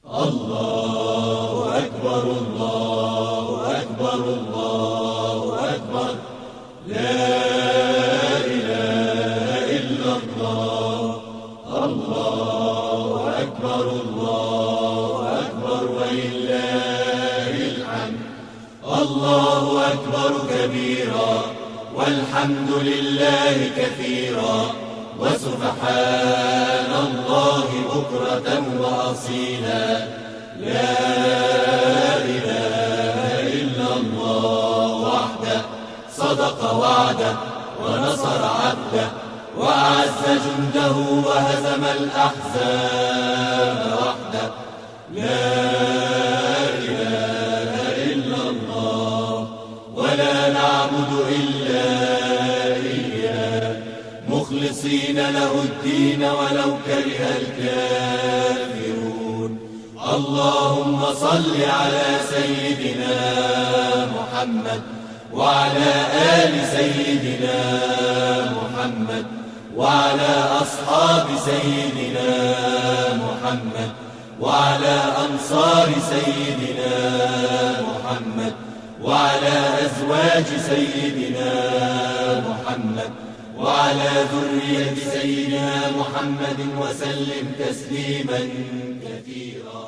الله أكبر الله أكبر الله أكبر لا إله إلا الله. الله أكبر الله أكبر ولله الحمد. الله أكبر كبيرا والحمد لله كثيرا وسبحان الله بكرة وأصيلا. لا إله إلا الله وحده صدق وعده ونصر عبده وأعز جنده وهزم الأحزاب وحده. لا إله إلا الله ولا نعبد إلا إياه مخلصين له الدين ولو كره الكافرون. اللهم صل على سيدنا محمد وعلى آل سيدنا محمد وعلى أصحاب سيدنا محمد وعلى أنصار سيدنا محمد وعلى أزواج سيدنا محمد وعلى ذرية سيدنا محمد وسلم تسليما كثيرا.